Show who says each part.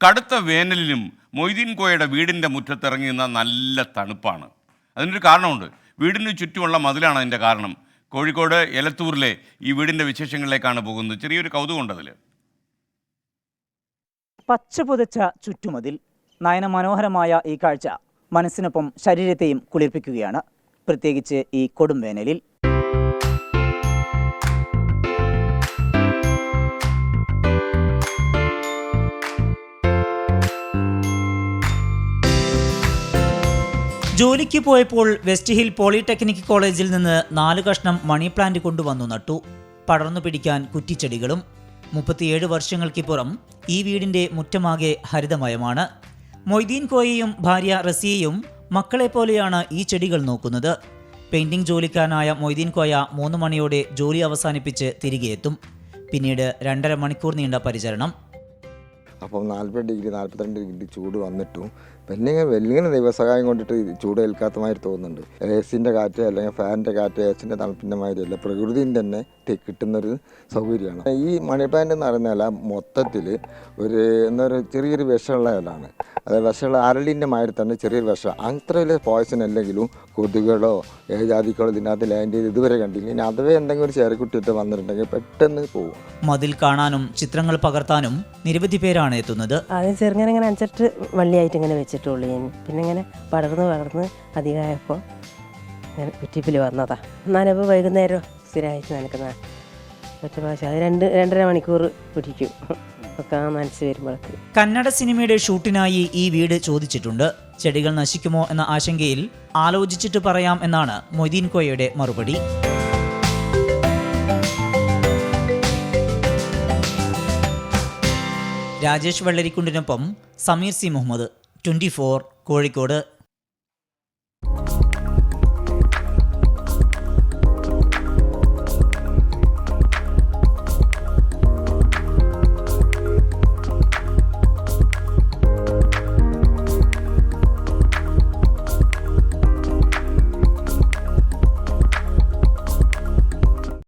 Speaker 1: കടുത്ത വേനലിലും മൊയ്തീൻ കോയയുടെ വീടിൻ്റെ മുറ്റത്തിറങ്ങി നിന്ന നല്ല തണുപ്പാണ്. അതിനൊരു കാരണമുണ്ട്. വീടിന് ചുറ്റുമുള്ള മതിലാണ് അതിൻ്റെ കാരണം. കോഴിക്കോട് എലത്തൂരിലെ ഈ വീടിൻ്റെ വിശേഷങ്ങളിലേക്കാണ് പോകുന്നത്. ചെറിയൊരു കൗതുകമുണ്ട് അതിൽ.
Speaker 2: പച്ച പുതച്ച ചുറ്റുമതിൽ, നയനമനോഹരമായ ഈ കാഴ്ച മനസ്സിനൊപ്പം ശരീരത്തെയും കുളിർപ്പിക്കുകയാണ്, പ്രത്യേകിച്ച് ഈ കൊടും വേനലിൽ. ജോലിക്ക് പോയപ്പോൾ വെസ്റ്റ് ഹിൽ പോളിടെക്നിക് കോളേജിൽ നിന്ന് 4 കഷ്ണം മണി പ്ലാന്റ് കൊണ്ടുവന്നു നട്ടു. പടർന്നു പിടിക്കാൻ കുറ്റിച്ചെടികളും. 37 വർഷങ്ങൾക്കിപ്പുറം ഈ വീടിൻ്റെ മുറ്റമാകെ ഹരിതമയമാണ്. മൊയ്തീൻ കോയയും ഭാര്യ റസിയയും മക്കളെപ്പോലെയാണ് ഈ ചെടികൾ നോക്കുന്നത്. പെയിന്റിംഗ് ജോലിക്കാരനായ മൊയ്തീൻ കോയ 3 മണിയോടെ ജോലി അവസാനിപ്പിച്ച് തിരികെ എത്തും. പിന്നീട് 2.5 മണിക്കൂർ നീണ്ട പരിചരണം.
Speaker 3: അപ്പം 40 ഡിഗ്രി 42 ഡിഗ്രി ചൂട് വന്നിട്ടും വലിയ ദൈവസഹായം കൊണ്ടിട്ട് ചൂട് ഏൽക്കാത്ത മാതിരി തോന്നുന്നുണ്ട്. എസിൻ്റെ കാറ്റ് അല്ലെങ്കിൽ ഫാനിൻ്റെ കാറ്റ് എസിൻ്റെ തണുപ്പിൻ്റെ മാതിരിയല്ല, പ്രകൃതിയിൽ തന്നെ കിട്ടുന്നൊരു സൗകര്യമാണ്. ഈ മണി പ്ലാന്റ് എന്ന് പറയുന്ന ഇല മൊത്തത്തിൽ ചെറിയൊരു വിഷമുള്ള ഇലാണ്. അത് വിഷമുള്ള അരളിൻ്റെ മാതിരി തന്നെ ചെറിയൊരു വിഷം. അത്ര വലിയ പോയ്സൺ അല്ലെങ്കിലും കൊതുകുകളോ ഏജാതികളോ ഇതിനകത്ത് ലാൻഡ് ചെയ്ത് ഇതുവരെ കണ്ടില്ല. ഇനി അഥവേ എന്തെങ്കിലും ഒരു ചേരക്കുട്ടിയിട്ട് വന്നിട്ടുണ്ടെങ്കിൽ പെട്ടെന്ന് പോകും.
Speaker 2: മതിൽ കാണാനും ചിത്രങ്ങൾ പകർത്താനും നിരവധി പേരാണ് എത്തുന്നത്.
Speaker 4: ആദ്യം ചെറുങ്ങനെ ഇങ്ങനെ 5-8 വള്ളിയായിട്ട് ഇങ്ങനെ വെച്ചിട്ടുള്ളൂ ഞാൻ. പിന്നെ ഇങ്ങനെ പടർന്ന് അധികമായപ്പോൾ ഞാൻ കുറ്റിപ്പിൽ വന്നതാ. നനവ് വൈകുന്നേരം സ്ഥിരമായിട്ട് നനക്കുന്ന ഒറ്റ പ്രാവശ്യം. അത് 2-2.5 മണിക്കൂർ പിടിക്കും ഒക്കെ മനസ്സ് വരുമ്പോഴേക്ക്.
Speaker 2: കന്നഡ സിനിമയുടെ ഷൂട്ടിനായി ഈ വീട് ചോദിച്ചിട്ടുണ്ട്. ചെടികൾ നശിക്കുമോ എന്ന ആശങ്കയിൽ ആലോചിച്ചിട്ട് പറയാം എന്നാണ് മൊയ്തീൻ കോയയുടെ മറുപടി. രാജേഷ് വെള്ളരിക്കുണ്ടിനൊപ്പം സമീർ സി മുഹമ്മദ്, 24 കോഴിക്കോട്.